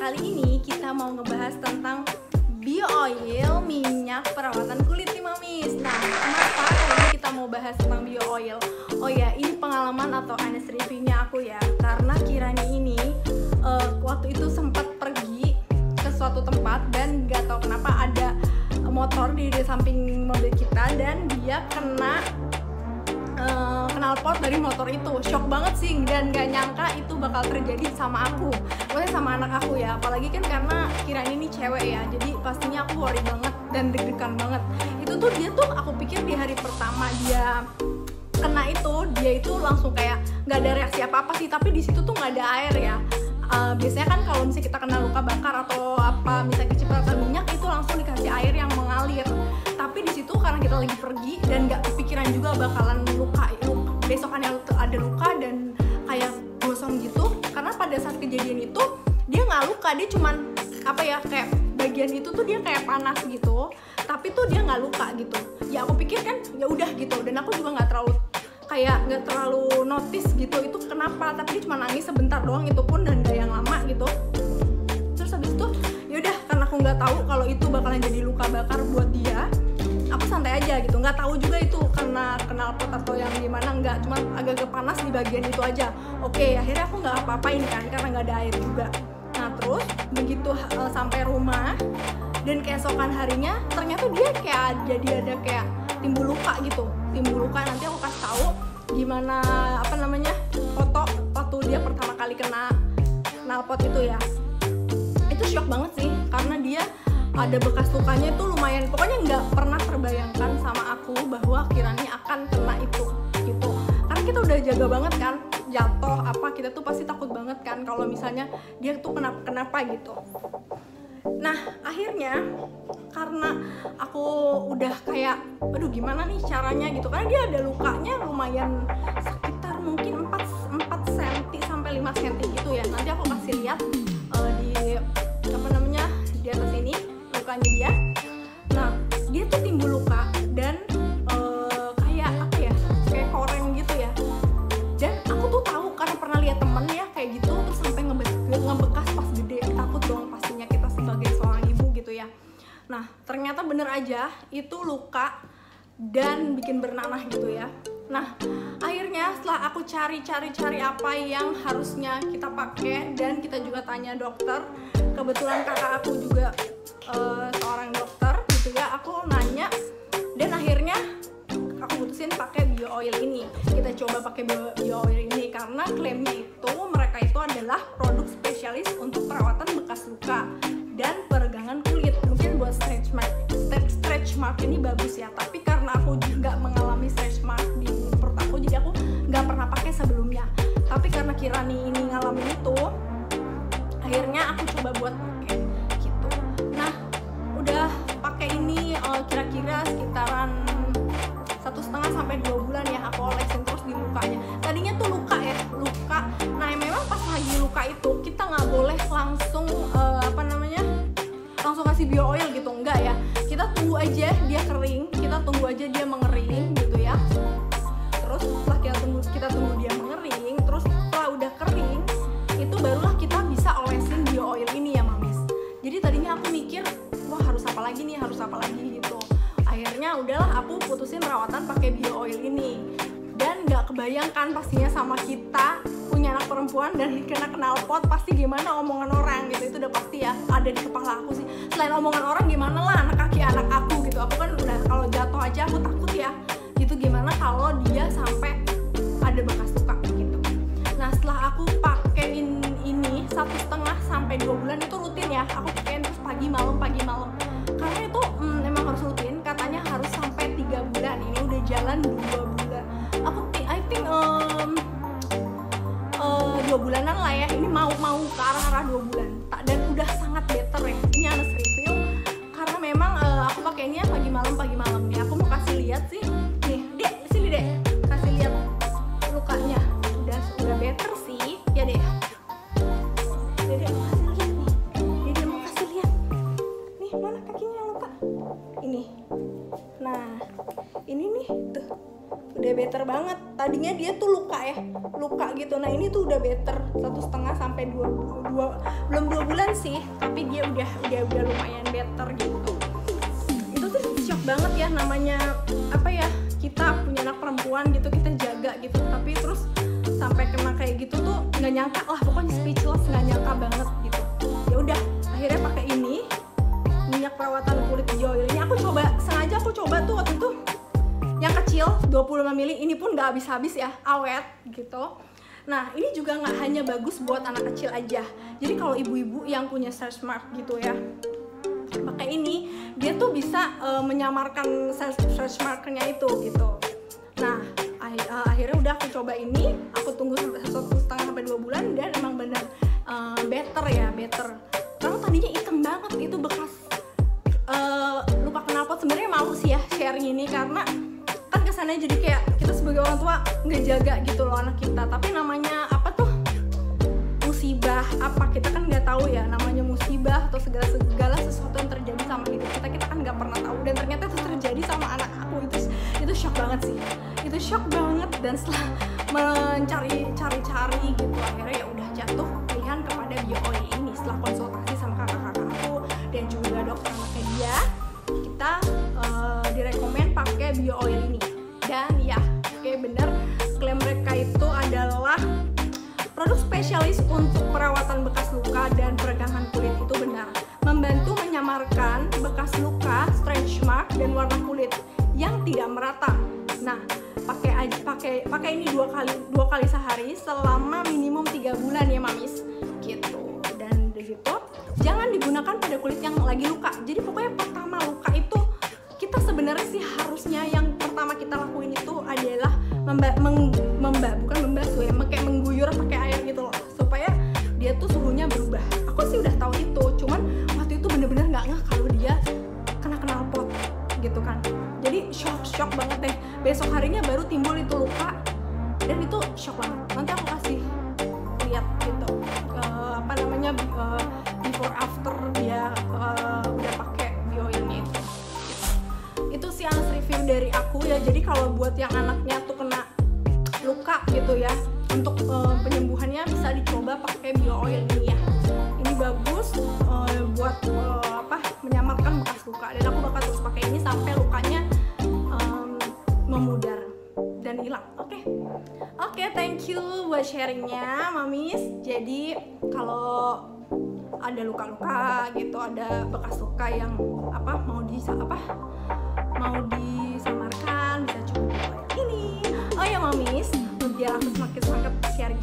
kali ini kita mau ngebahas tentang bio oil, minyak perawatan kulit nih mamis. Nah, kenapa kali ini kita mau bahas tentang bio oil? Oh ya, ini pengalaman atau honest reviewnya aku ya. Karena Kirani ini waktu itu sempat pergi ke suatu tempat dan nggak tahu kenapa ada motor di samping mobil kita dan dia kena knalpot dari motor itu. Shock banget sih, dan gak nyangka itu bakal terjadi sama aku, maksudnya sama anak aku ya. Apalagi kan karena Kirani ini cewek ya, jadi pastinya aku worry banget dan deg-degan banget. Itu tuh dia tuh aku pikir di hari pertama dia kena itu, dia itu langsung kayak nggak ada reaksi apa-apa sih, tapi di situ tuh nggak ada air ya. Biasanya kan kalau misalnya kita kena luka bakar atau apa, misalnya kecipratan minyak, itu langsung dikasih air yang mengalir. Tapi di situ karena kita lagi pergi dan nggak kepikiran juga bakalan luka besokannya ada luka dan kayak gosong gitu. Karena pada saat kejadian itu dia nggak luka, dia cuman apa ya, kayak bagian itu tuh dia kayak panas gitu, tapi tuh dia nggak luka gitu. Ya aku pikir kan ya udah gitu, dan aku juga nggak terlalu notice gitu itu kenapa, tapi dia cuma nangis sebentar doang, itu pun dan gak yang lama gitu. Terus habis itu yaudah, karena aku nggak tahu kalau itu bakalan jadi luka bakar buat dia, aku santai aja gitu, nggak tahu juga itu karena knalpot atau yang gimana, nggak, cuma agak-agak panas di bagian itu aja. Oke, akhirnya aku nggak apa-apain kan karena nggak ada air juga. Nah terus begitu sampai rumah dan keesokan harinya ternyata dia kayak jadi ada kayak timbul luka gitu, nanti aku kasih tahu gimana apa namanya foto waktu dia pertama kali kena knalpot itu ya. Itu shock banget sih karena dia ada bekas lukanya itu lumayan, pokoknya nggak pernah terbayangkan sama aku bahwa Kirani akan kena itu gitu. Karena kita udah jaga banget kan, jatuh apa kita tuh pasti takut banget kan kalau misalnya dia tuh kenapa gitu. Nah akhirnya karena aku udah kayak aduh gimana nih caranya gitu, karena dia ada lukanya lumayan sekitar mungkin 4 cm sampai 5 cm gitu ya. Nanti aku kasih lihat di apa namanya di atas ini lukanya dia. Nah dia tuh timbul luka dan kayak apa ya, kayak koreng gitu ya. Dan aku tuh tahu karena pernah lihat temen ya kayak gitu, terus sampai ngebekas pas gede. Takut dong pastinya kita sebagai seorang ibu gitu ya. Nah ternyata bener aja itu luka dan bikin bernanah gitu ya. Nah akhirnya setelah aku cari apa yang harusnya kita pakai, dan kita juga tanya dokter, kebetulan kakak aku juga seorang dokter gitu ya, aku nanya dan akhirnya aku putusin pakai bio oil ini. Kita coba pakai bio oil ini karena klaimnya itu mereka itu adalah produk spesialis untuk perawatan bekas luka dan peregangan kulit. Mungkin buat stretch mark ini bagus ya, tapi karena aku juga mengalami stretch mark di perut aku, jadi aku nggak pernah pakai sebelumnya. Tapi karena Kirani ini ngalamin itu, akhirnya aku coba buat pakai gitu. Nah udah pakai ini kira-kira sekitaran 1,5 sampai 2 bulan ya, aku olesin terus di lukanya. Tadinya tuh luka. Nah memang pas lagi luka itu kita nggak boleh langsung langsung kasih bio oil gitu, enggak ya. Kita tunggu aja dia kering, kita tunggu aja dia mengering gitu ya. Terus setelah kita tunggu dia mengering, terus setelah udah kering itu barulah kita bisa olesin bio oil ini ya mamis. Jadi tadinya aku mikir wah harus apa lagi gitu. Akhirnya udahlah aku putusin perawatan pakai bio oil ini. Dan nggak kebayangkan pastinya sama kita punya anak perempuan dan kena knalpot pasti gimana omongan orang gitu. Itu udah pasti ya ada di kepala aku sih. Selain omongan orang, gimana lah anak aku gitu. Aku kan udah kalau jatuh aja aku takut ya gitu, gimana kalau dia sampai ada bekas luka gitu. Nah setelah aku pakein ini 1,5 sampai 2 bulan itu rutin ya, aku pakein terus pagi malam karena itu memang harus rutin, katanya harus sampai 3 bulan. Ini udah jalan 2 bulan, I think 2 bulanan lah ya, ini mau ke arah 2 bulan dan udah sangat better ya. Ini honest review karena memang aku pakainya pagi malam nih. Aku mau kasih lihat sih nih, Dek sini Dek, kasih lihat lukanya udah better sih ya Dek. Dek mau kasih lihat nih, Dek mau kasih lihat nih, mana kakinya yang luka ini. Nah ini nih tuh udah better banget. Tadinya dia tuh luka ya, luka gitu. Nah ini tuh udah better 1,5 sampai 2 belum 2 bulan sih, tapi dia udah lumayan better gitu. Itu tuh shock banget ya, namanya apa ya, kita punya anak perempuan gitu, kita jaga gitu, tapi terus sampai kena kayak gitu tuh nggak nyangka lah, pokoknya speechless, nggak nyangka banget gitu. Ya udah akhirnya pakai ini minyak perawatan kulit hijau ini. Sengaja aku coba tuh waktu itu yang kecil 25 ml, ini pun nggak habis-habis ya, awet gitu. Nah ini juga nggak hanya bagus buat anak kecil aja, jadi kalau ibu-ibu yang punya stretch mark gitu ya, pakai ini dia tuh bisa menyamarkan stretch markernya itu gitu. Nah akhirnya udah aku coba ini, aku tunggu sampai 1,5 sampai 2 bulan dan emang bener better. Karena tadinya hitam banget, itu bekas luka knalpot. Sebenarnya malu sih ya sharing ini, karena kan kesannya jadi kayak kita sebagai orang tua nggak jaga gitu loh anak kita. Tapi namanya apa tuh, musibah apa, kita kan nggak tahu ya namanya musibah atau segala sesuatu yang terjadi sama hidup kita kan nggak pernah tahu, dan ternyata itu terjadi sama anak aku. Itu shock banget sih, itu shock banget. Dan setelah mencari-cari gitu, akhirnya ya udah jatuh pilihan kepada bio oil ini. Setelah konsultasi sama kakak-kakak aku dan juga dokter anaknya dia, kita direkomend pakai bio oil ini. Dan ya oke, bener klaim mereka itu adalah produk spesialis untuk perawatan bekas luka dan peregangan kulit. Itu benar, membantu menyamarkan bekas luka, stretch mark, dan warna kulit yang tidak merata. Nah pakai ini dua kali sehari selama minimum 3 bulan ya mamis gitu. Dan begitu jangan digunakan pada kulit yang lagi luka. Jadi pokoknya pertama luka itu kita sebenarnya sih harusnya yang pertama kita lakuin itu adalah bukan membasuh ya, kayak mengguyur pakai air gitu loh, supaya dia tuh suhunya berubah. Aku sih udah tahu itu, cuman waktu itu bener-bener nggak ngeh kalau dia kena knalpot gitu kan. Jadi shock banget deh. Besok harinya baru timbul itu luka, dan itu shock banget. Nanti aku kasih lihat gitu before after dia udah pakai bio ini. Itu sih Anas review dari aku ya. Jadi kalau buat yang anaknya tuh kena luka gitu ya, untuk penyembuhannya bisa dicoba pakai bio oil ini ya. Ini bagus buat menyamarkan bekas luka, dan aku bakal terus pakai ini sampai lukanya memudar dan hilang. Oke, thank you buat sharingnya mamis. Jadi kalau ada luka-luka gitu, ada bekas luka yang mau disamarkan, bisa coba ini. Oh ya mamis, biar aku semakin semangat sharing